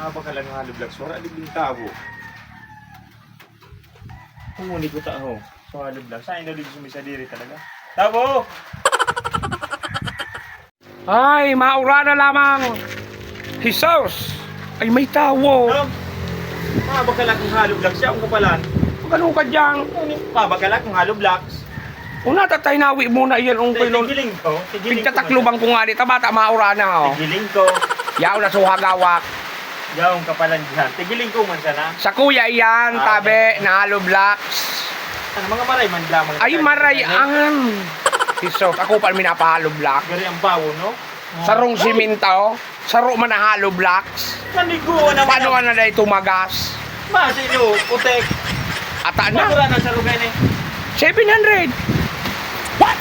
Baka lang halo vlog. Sora, libing tabo. Kumuni ko tao. So halo vlog. Saan na dito sumisa diri talaga? Tabo! Ay, maura na lamang. Jesus! Ay, may tawo. No? Baka lang halo vlog. Siya ang kapalan. Ganun ka dyan. Baka lang halo vlogs. Kung natatay nawi muna iyan ang pilon. Tigiling ko. Pigtataklubang ko nga dito, bata maura na. Oh. Tigiling ko. Yaw na suhagawak. Yaw ang kapalan dyan. Tigiling ko man sana. Sa kuya iyan, tabi, na halo blocks. Ano mga maray man lamang. Ay, marayan. Jesus, ako pa minapahalo block. Gari ang bawo, no? Sarong siminto, saro man na halo blocks. Nanigo naman. Paano ka na dahil tumagas? Masino, putek. Ata na, Magura na sa lugar eh. 700. What?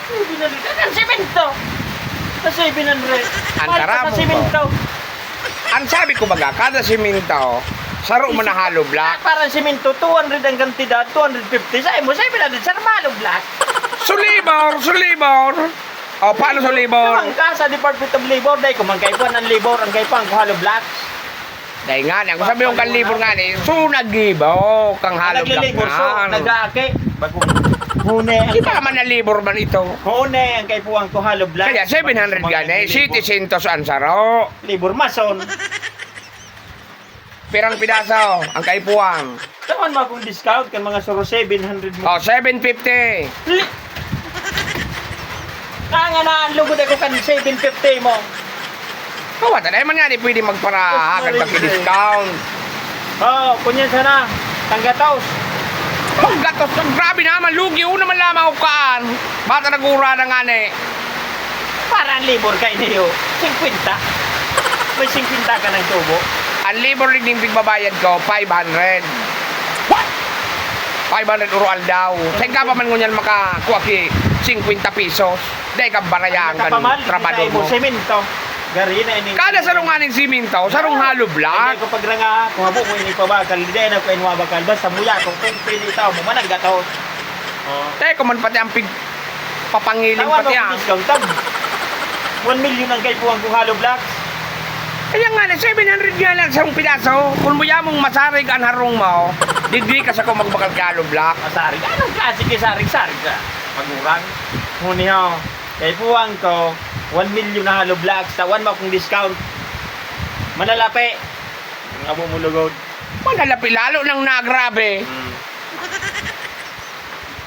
700. Ang simento. Sa 700. Ang tara mo Sa simento. Ang sabi ko baga, kada siminto, saro man na halo block. Parang simento, 200 ang kantidad, 250. Sa mo, 700. Sa malo black. Sulibor. O, paano sulibor? Naman ka sa Department of Labor. Dahil kung magkaipuan ng labor, ang kaipuan ko halo black. Dahil nga, kung sabi yung kang libor nga ni, so nagibo, kang halo block Naglilibor, so nga. nag-aake. Hune. Di ba man na libor man ito? Hune, ang kaipuan ko halo black. Kaya 700 gani, City Centos ang saro. Libor mason. Pirang pidaso, ang kaipuang. Taman mo akong discount kan mga suro 700 mo. O, 750. Nga na ang lugod ako kan 750 mo. Kawata na man nga, di pwede magparahagan pag-discount. Oh, kunyan sana. Tanggataos. Paggatos, grabe naman, lugi, una man lamang ukaan. Bata nag-ura na nga ni. Para ang libor kay niyo. 50. May 50 ka ng tubo. Ang libor rin yung bigbabayad ko, 500. What? 500 urual daw. Saan ka pa man ngunyan makakuha ki 50 pesos? Dahil ka barayaan ka ng trabado mo. Semento. Gari na ini. Kada sarunganing siminto, sarong halo Hindi block. ko pagranga, kung habo ko ini pabakal, hindi na ko inwa bakal. Basta muya ko, kung pili tao mo, manang gataw. Teko man pati ang papangiling Tawan pati mo ang. discount tab. 1 million ang kay puwang kong halo blocks. Kaya nga na, 700 nga lang sa pidaso. Kung muya mong masarig ang harong mo, digdi ka sa kung magbakal ka halo block. Masarig. Anong klase kay sarig-sarig ka? Pagurang. Huni ho. Kay puwang ko, 1 million na halo blocks. Tawan mo akong discount. Manalapi. Ang abo mo lugod. Manalapi lalo nang nagrabe.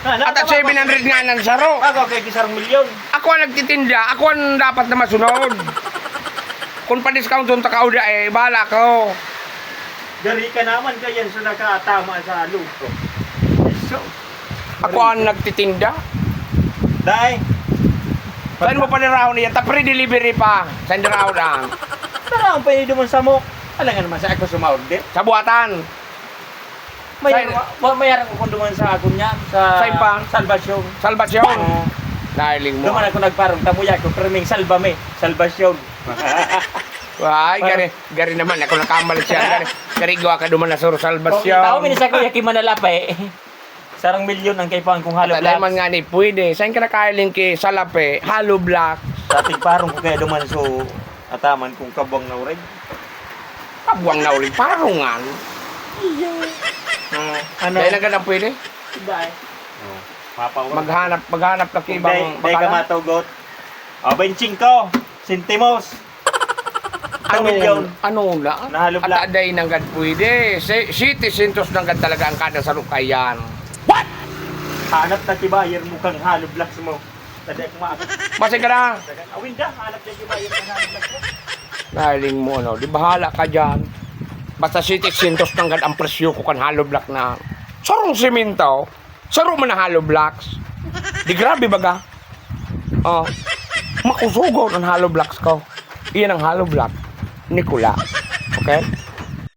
At at 700 nga ng saro. Ako kay kisarong milyon. Ako ang nagtitinda, ako ang dapat na masunod. Kung pa-discount yung takauda eh, bahala ko. Gari ka naman kayan sa nakatama sa luto. So, Ako ang nagtitinda. Dai. Saan mo pa niraw niya? Tapre delivery pa. Saan niraw lang? Tara, ang pwede naman sa mo. Alam nga naman sa ako sumawag Sa buhatan. Mayroon ko kung duman sa ako niya. Sa Saan pa? Salvasyon. Salvasyon. Dahiling mo. Duman ako nagparang tamuya ko. Pero may salbame. Salvasyon. Ay, gari naman. Ako nakamali siya. Gari gawa ka duman na suro Tao, salvasyon. minisa ko yakin manalape. Sarang milyon ang kay pang kung halo Talay black. man nga ni, pwede. Saan ka nakailing ki salape? Halo black. Sa tigparong ko kaya duman so ataman kung kabang na ureg. Kabuang na ulit. Parungan. Ano? Dahil na ganang pwede. Dai. Maghanap ka kibang Dai ka matugot. O, 25 sentimos. Milyon. Ano na? Nahalo At black. aday nang gad pwede. City Centos nang gad talaga ang kada sarukayan. What? Hanap na kibayer mo kang halo blocks mo. Tadek mo ako. Basi ka na. Awin da, hanap na kibayer kang halo blocks mo. Dahiling mo, no? Di bahala ka dyan. Basta City Centos nang gad ang presyo ko kan halo block na. Sarong simento. Saro man na halo blocks. Di grabe baga. Oh. Makusugo ng halo blocks ko. Iyan ang halo block. Nicola. Okay?